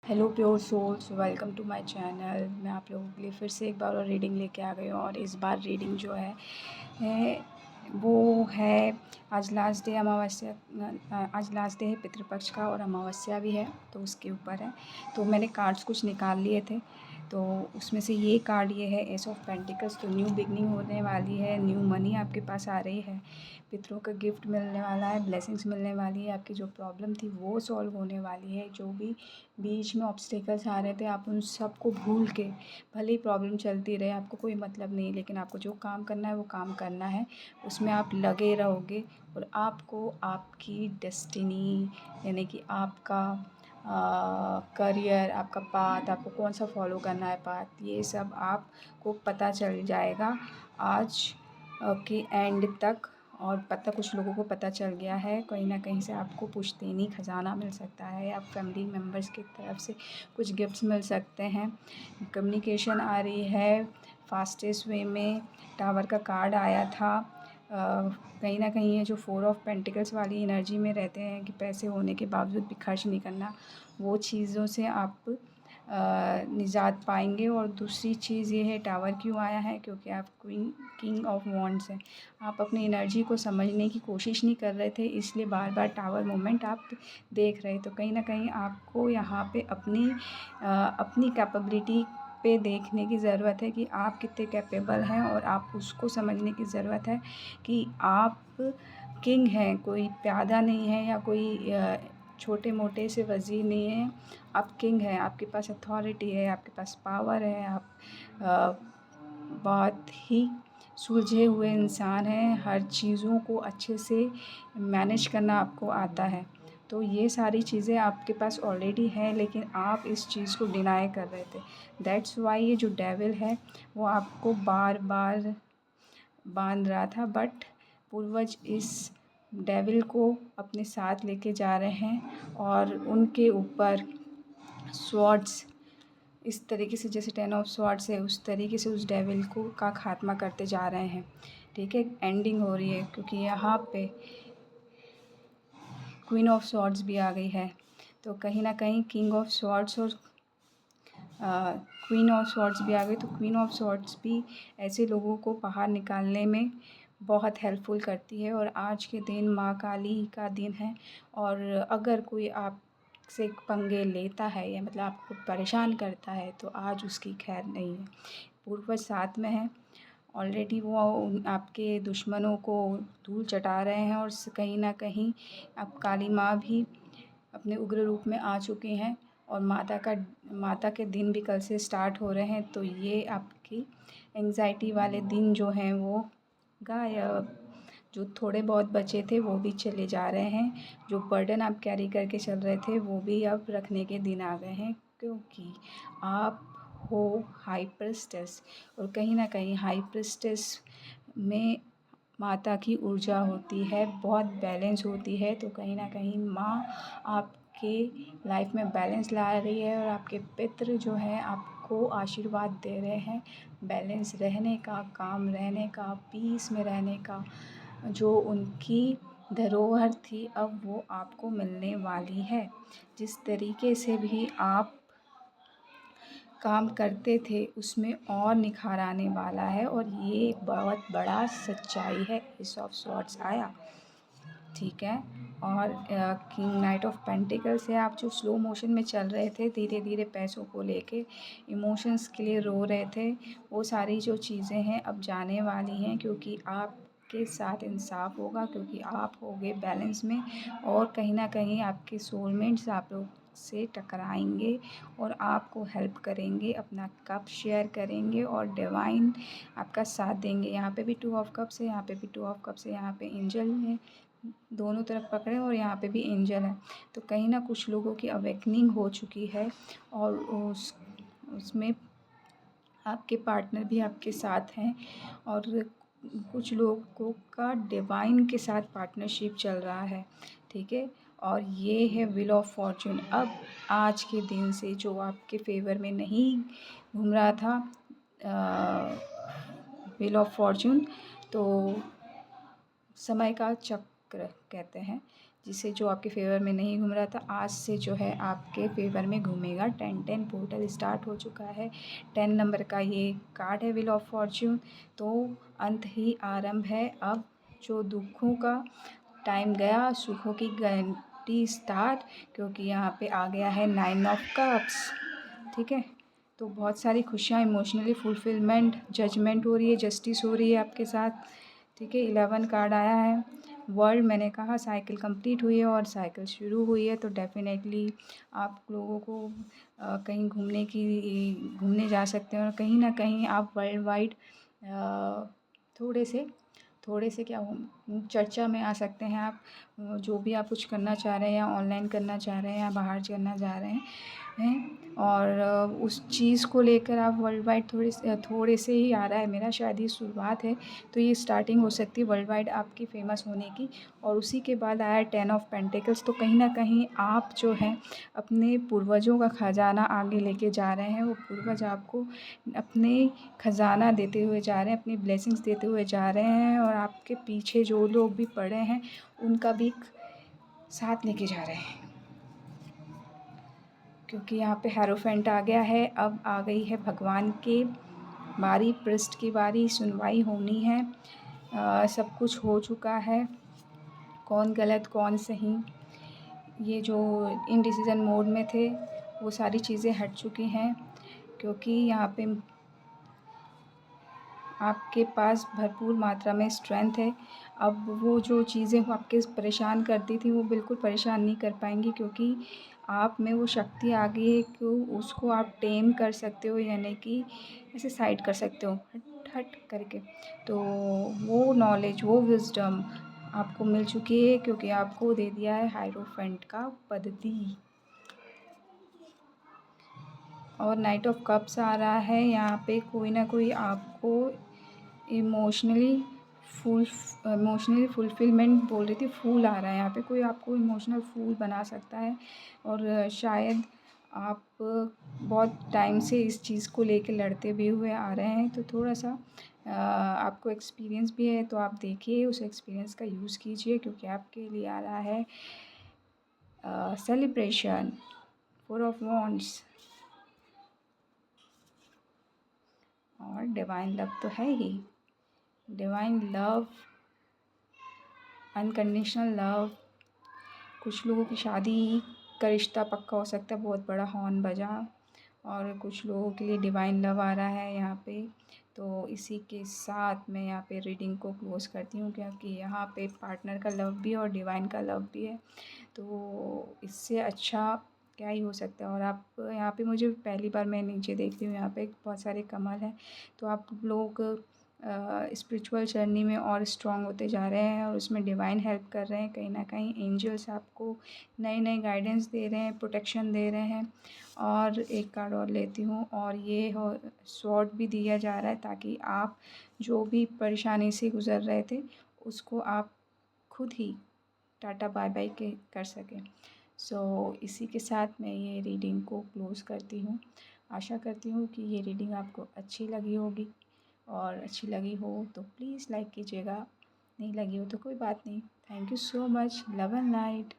Hello pure souls, welcome to my channel. मैं आप लोगों के लिए फिर से एक बार और रीडिंग लेके आ गई हूँ। और इस बार रीडिंग जो है वो है आज लास्ट डे अमावस्या। आज लास्ट डे है पितृपक्ष का और अमावस्या भी है, तो उसके ऊपर है। तो मैंने कार्ड्स कुछ निकाल लिए थे, तो उसमें से ये कार्ड ये है एस ऑफ पेंटिकल्स। तो न्यू बिगनिंग होने वाली है, न्यू मनी आपके पास आ रही है, पितरों का गिफ्ट मिलने वाला है, ब्लेसिंग्स मिलने वाली है, आपकी जो प्रॉब्लम थी वो सॉल्व होने वाली है। जो भी बीच में ऑब्स्टेकल्स आ रहे थे आप उन सब को भूल के, भले ही प्रॉब्लम चलती रहे आपको कोई मतलब नहीं, लेकिन आपको जो काम करना है वो काम करना है, उसमें आप लगे रहोगे और आपको आपकी डेस्टिनी यानी कि आपका करियर, आपका पाथ, आपको कौन सा फॉलो करना है पाथ, ये सब आपको पता चल जाएगा आज के एंड तक। और पता कुछ लोगों को पता चल गया है, कहीं ना कहीं से आपको पुश्तैनी खजाना मिल सकता है या फैमिली मेम्बर्स की तरफ से कुछ गिफ्ट्स मिल सकते हैं। कम्युनिकेशन आ रही है फास्टेस्ट वे में। टावर का कार्ड आया था। कहीं ना कहीं ये जो 4 ऑफ पेंटिकल्स वाली एनर्जी में रहते हैं कि पैसे होने के बावजूद भी खर्च नहीं करना, वो चीज़ों से आप निजात पाएंगे। और दूसरी चीज़ ये है टावर क्यों आया है, क्योंकि आप किंग ऑफ वॉन्ड्स हैं। आप अपनी एनर्जी को समझने की कोशिश नहीं कर रहे थे, इसलिए बार बार टावर मोमेंट आप देख रहे। तो कहीं ना कहीं आपको यहाँ पे अपनी कैपेबिलिटी पे देखने की ज़रूरत है कि आप कितने कैपेबल हैं, और आप उसको समझने की ज़रूरत है कि आप किंग हैं, कोई प्यादा नहीं है या कोई छोटे मोटे से वज़ीर नहीं है। आप किंग हैं, आपके पास अथॉरिटी है, आपके पास पावर है, आप बहुत ही सुलझे हुए इंसान हैं, हर चीज़ों को अच्छे से मैनेज करना आपको आता है। तो ये सारी चीज़ें आपके पास ऑलरेडी हैं, लेकिन आप इस चीज़ को डिनाई कर रहे थे। दैट्स वाई ये जो डेविल है वो आपको बार बार बांध रहा था, बट पूर्वज इस डेविल को अपने साथ लेके जा रहे हैं और उनके ऊपर स्वॉर्ड्स इस तरीके से, जैसे 10 ऑफ स्वॉर्ड्स है, उस तरीके से उस डेविल को का खात्मा करते जा रहे हैं। ठीक है, एंडिंग हो रही है, क्योंकि यहाँ पे क्वीन ऑफ स्वॉर्ड्स भी आ गई है। तो कहीं ना कहीं किंग ऑफ स्वॉर्ड्स और क्वीन ऑफ स्वॉर्ड्स भी आ गई। तो क्वीन ऑफ स्वॉर्ड्स भी ऐसे लोगों को बाहर निकालने में बहुत हेल्पफुल करती है। और आज के दिन माँ काली का दिन है, और अगर कोई आपसे पंगे लेता है या मतलब आपको परेशान करता है तो आज उसकी खैर नहीं है। पूर्वज साथ में है, ऑलरेडी वो आपके दुश्मनों को धूल चटा रहे हैं, और कहीं ना कहीं अब काली माँ भी अपने उग्र रूप में आ चुकी हैं, और माता के दिन भी कल से स्टार्ट हो रहे हैं। तो ये आपकी एंग्जाइटी वाले दिन जो हैं वो गायब, जो थोड़े बहुत बचे थे वो भी चले जा रहे हैं, जो बर्डन आप कैरी करके चल रहे थे वो भी अब रखने के दिन आ गए हैं, क्योंकि आप हो हाई प्रिस्टेस। और कहीं ना कहीं हाई प्रिस्टेस में माता की ऊर्जा होती है, बहुत बैलेंस होती है। तो कहीं ना कहीं माँ आपके लाइफ में बैलेंस ला रही है, और आपके पितृ जो हैं आपको आशीर्वाद दे रहे हैं बैलेंस रहने का, काम रहने का, पीस में रहने का। जो उनकी धरोहर थी अब वो आपको मिलने वाली है। जिस तरीके से भी आप काम करते थे उसमें और निखार आने वाला है, और ये एक बहुत बड़ा सच्चाई है। एस ऑफ स्वॉर्ड्स आया, ठीक है। और किंग नाइट ऑफ पेंटिकल्स है। आप जो स्लो मोशन में चल रहे थे, धीरे धीरे पैसों को लेके इमोशंस के लिए रो रहे थे, वो सारी जो चीज़ें हैं अब जाने वाली हैं, क्योंकि आपके साथ इंसाफ होगा, क्योंकि आप होगे बैलेंस में। और कहीं ना कहीं आपके सोलमेट्स आप लोग से टकराएंगे और आपको हेल्प करेंगे, अपना कप शेयर करेंगे, और डिवाइन आपका साथ देंगे। यहाँ पे भी 2 ऑफ कप्स है, यहाँ पे भी 2 ऑफ कप्स है, यहाँ पे एंजल है, दोनों तरफ पकड़े, और यहाँ पे भी एंजल है। तो कहीं ना कुछ लोगों की अवेकनिंग हो चुकी है, और उसमें आपके पार्टनर भी आपके साथ हैं, और कुछ लोगों का डिवाइन के साथ पार्टनरशिप चल रहा है, ठीक है। और ये है व्हील ऑफ फॉर्चून। अब आज के दिन से जो आपके फेवर में नहीं घूम रहा था व्हील ऑफ फॉर्चून, तो समय का चक्र कहते हैं, जिससे जो आपके फेवर में नहीं घूम रहा था, आज से जो है आपके फेवर में घूमेगा। 10-10 पोर्टल स्टार्ट हो चुका है। 10 नंबर का ये कार्ड है व्हील ऑफ फॉर्च्यून। तो अंत ही आरंभ है। अब जो दुखों का टाइम गया, सुखों की घंटी स्टार्ट, क्योंकि यहाँ पे आ गया है 9 ऑफ कप्स। ठीक है, तो बहुत सारी खुशियाँ, इमोशनली फुलफिलमेंट, जजमेंट हो रही है, जस्टिस हो रही है आपके साथ। ठीक है, 11 कार्ड आया है। वर्ल्ड, मैंने कहा साइकिल कंप्लीट हुई है और साइकिल शुरू हुई है, तो डेफिनेटली आप लोगों को कहीं घूमने जा सकते हैं और कहीं ना कहीं आप वर्ल्ड वाइड थोड़े से क्या चर्चा में आ सकते हैं। आप जो भी आप कुछ करना चाह रहे हैं, या ऑनलाइन करना चाह रहे हैं, या बाहर करना चाह रहे हैं, और उस चीज़ को लेकर आप वर्ल्ड वाइड थोड़े से ही आ रहा है मेरा, शायद ये शुरुआत है। तो ये स्टार्टिंग हो सकती है वर्ल्ड वाइड आपकी फ़ेमस होने की। और उसी के बाद आया 10 ऑफ पेंटिकल्स। तो कहीं ना कहीं आप जो है अपने पूर्वजों का खजाना आगे लेके जा रहे हैं। वो पूर्वज आपको अपने खजाना देते हुए जा रहे हैं, अपनी ब्लेसिंग्स देते हुए जा रहे हैं, और आपके पीछे जो लोग भी पड़े हैं उनका भी साथ लेके जा रहे हैं, क्योंकि यहाँ पे हेरोफेंट आ गया है। अब आ गई है भगवान की बारी, पृष्ठ की बारी, सुनवाई होनी है। सब कुछ हो चुका है, कौन गलत कौन सही, ये जो इनडिसीजन मोड में थे वो सारी चीज़ें हट चुकी हैं, क्योंकि यहाँ पे आपके पास भरपूर मात्रा में स्ट्रेंथ है। अब वो जो चीज़ें वो आपके परेशान करती थी वो बिल्कुल परेशान नहीं कर पाएंगी, क्योंकि आप में वो शक्ति आ गई है कि उसको आप टेम कर सकते हो, यानी कि ऐसे साइड कर सकते हो हट हट करके। तो वो नॉलेज, वो विज़डम आपको मिल चुकी है, क्योंकि आपको दे दिया है हायरोफेंट का पदवी। और नाइट ऑफ कप्स आ रहा है। यहाँ पे कोई ना कोई आपको इमोशनली फुलफिलमेंट बोल रही थी, फूल आ रहा है यहाँ पे, कोई आपको इमोशनल फूल बना सकता है। और शायद आप बहुत टाइम से इस चीज़ को लेके लड़ते भी हुए आ रहे हैं, तो थोड़ा सा आपको एक्सपीरियंस भी है, तो आप देखिए उस एक्सपीरियंस का यूज़ कीजिए, क्योंकि आपके लिए आ रहा है सेलिब्रेशन, 4 ऑफ वॉन्ड्स, और डिवाइन लव तो है ही। डिवाइन लव, अनकंडीशनल लव, कुछ लोगों की शादी का रिश्ता पक्का हो सकता है, बहुत बड़ा हॉर्न बजा, और कुछ लोगों के लिए डिवाइन लव आ रहा है यहाँ पे। तो इसी के साथ मैं यहाँ पे रीडिंग को क्लोज़ करती हूँ, क्योंकि यहाँ पे पार्टनर का लव भी है और डिवाइन का लव भी है, तो इससे अच्छा क्या ही हो सकता है। और आप यहाँ पे, मुझे पहली बार मैं नीचे देखती हूँ, यहाँ पे बहुत सारे कमल हैं, तो आप लोग स्पिरिचुअल जर्नी में और स्ट्रॉन्ग होते जा रहे हैं, और उसमें डिवाइन हेल्प कर रहे हैं। कहीं ना कहीं एंजल्स आपको नए नए गाइडेंस दे रहे हैं, प्रोटेक्शन दे रहे हैं। और एक कार्ड और लेती हूँ, और ये हो स्वॉर्ड भी दिया जा रहा है, ताकि आप जो भी परेशानी से गुज़र रहे थे उसको आप खुद ही टाटा बाय बाय के कर सकें। इसी के साथ मैं ये रीडिंग को क्लोज़ करती हूँ। आशा करती हूँ कि ये रीडिंग आपको अच्छी लगी होगी, और अच्छी लगी हो तो प्लीज़ लाइक कीजिएगा, नहीं लगी हो तो कोई बात नहीं। Thank you so much. Love and light.